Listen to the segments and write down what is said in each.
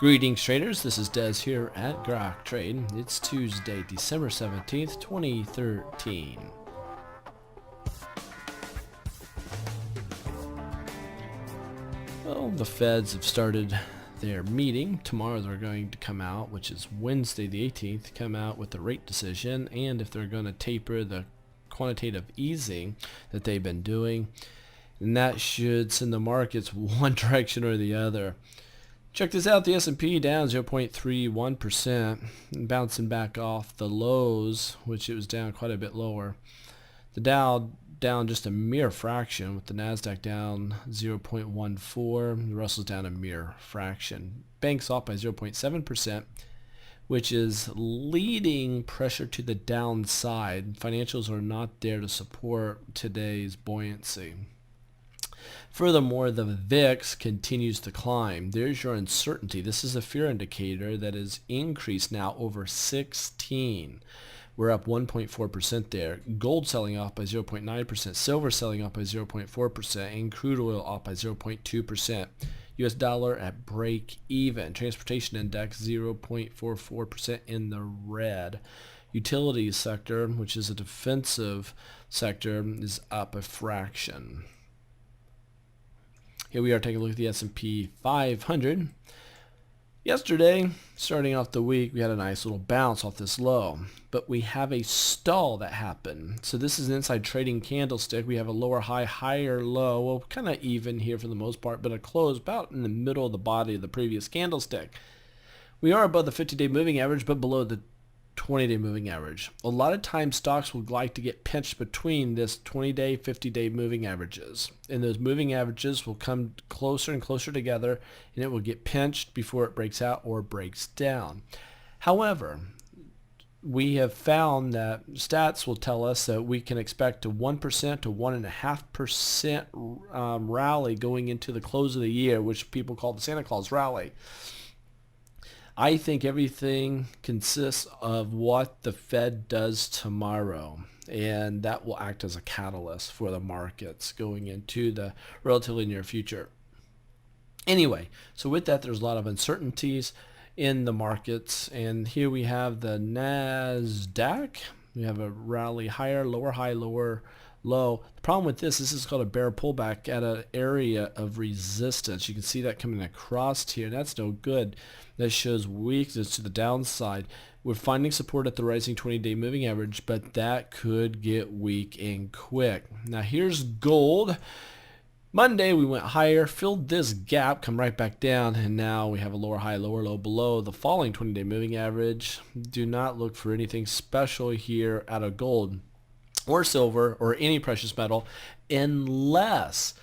Greetings traders, this is Des here at Grok Trade. It's Tuesday, December 17th, 2013. Well, the Feds have started their meeting. Tomorrow they're going to come out, which is Wednesday the 18th, come out with the rate decision and if they're going to taper the quantitative easing that they've been doing. And that should send the markets one direction or the other. Check this out, the S&P down 0.31%, bouncing back off the lows, which it was down quite a bit lower. The Dow down just a mere fraction, with the Nasdaq down 0.14, the Russell's down a mere fraction. Banks off by 0.7%, which is leading pressure to the downside. Financials are not there to support today's buoyancy. Furthermore, the VIX continues to climb. There's your uncertainty. This is a fear indicator that has increased now over 16. We're up 1.4% there. Gold selling off by 0.9%, silver selling off by 0.4%, and crude oil off by 0.2%. US dollar at break even. Transportation index 0.44% in the red. Utilities sector, which is a defensive sector, is up a fraction. Here we are taking a look at the S&P 500. Yesterday, starting off the week, we had a nice little bounce off this low, but we have a stall that happened. So this is an inside trading candlestick. We have a lower high, higher low, well, kind of even here for the most part, but a close about in the middle of the body of the previous candlestick. We are above the 50-day moving average, but below the 20-day moving average. A lot of times stocks will like to get pinched between this 20-day, 50-day moving averages. And those moving averages will come closer and closer together, and it will get pinched before it breaks out or breaks down. However, we have found that stats will tell us that we can expect a 1% to 1.5% rally going into the close of the year, which people call the Santa Claus rally. I think everything consists of what the Fed does tomorrow, and that will act as a catalyst for the markets going into the relatively near future. Anyway, so with that, there's a lot of uncertainties in the markets, and here we have the Nasdaq. We have a rally higher, lower high, lower low. The problem with this is called a bear pullback at an area of resistance. You can see that coming across here. That's no good. That shows weakness to the downside. We're finding support at the rising 20-day moving average, but that could get weak and quick. Now here's gold. Monday we went higher, filled this gap, come right back down, and now we have a lower high, lower low below the falling 20-day moving average. Do not look for anything special here out of gold or silver or any precious metal unless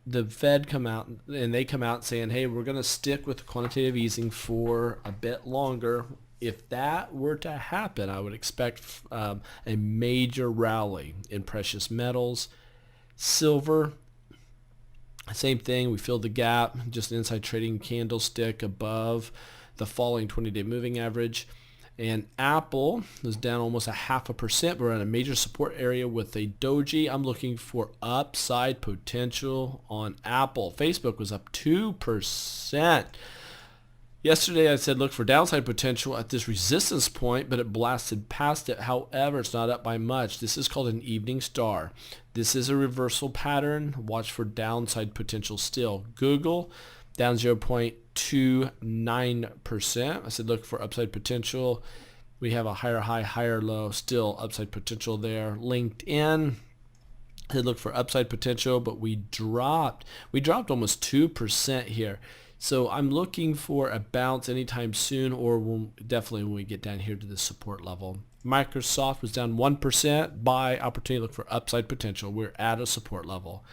the Fed come out and they come out saying, hey, we're going to stick with quantitative easing for a bit longer. If that were to happen, I would expect a major rally in precious metals. Silver, same thing. We filled the gap, just an inside trading candlestick above the falling 20-day moving average. And Apple is down almost 0.5%. We're in a major support area with a doji. I'm looking for upside potential on Apple. Facebook was up 2%. Yesterday I said look for downside potential at this resistance point, but it blasted past it. However, it's not up by much. This is called an evening star. This is a reversal pattern. Watch for downside potential still. Google down 0.29%. I said look for upside potential. We have a higher high, higher low, still upside potential there. LinkedIn, I said look for upside potential, but we dropped almost 2% here. So I'm looking for a bounce anytime soon, or definitely when we get down here to the support level. Microsoft was down 1%. Buy opportunity, look for upside potential. We're at a support level.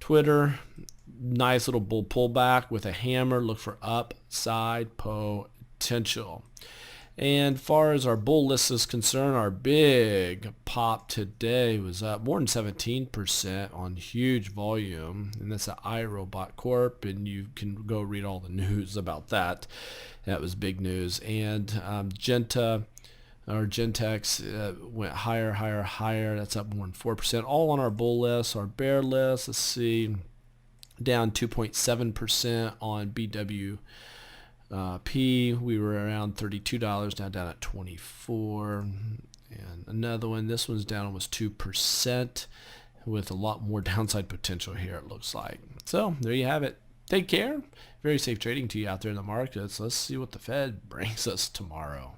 Twitter, nice little bull pullback with a hammer. Look for upside potential. And far as our bull list is concerned, our big pop today was up more than 17% on huge volume. And that's an iRobot Corp. And you can go read all the news about that. That was big news. And Gentex went higher, higher, higher. That's up more than 4%. All on our bull list. Our bear list, let's see, down 2.7% on BW P, we were around $32, now down at 24. And another one, this one's down almost 2% with a lot more downside potential here, it looks like. So there you have it. Take care. Very safe trading to you out there in the markets. Let's see what the Fed brings us tomorrow.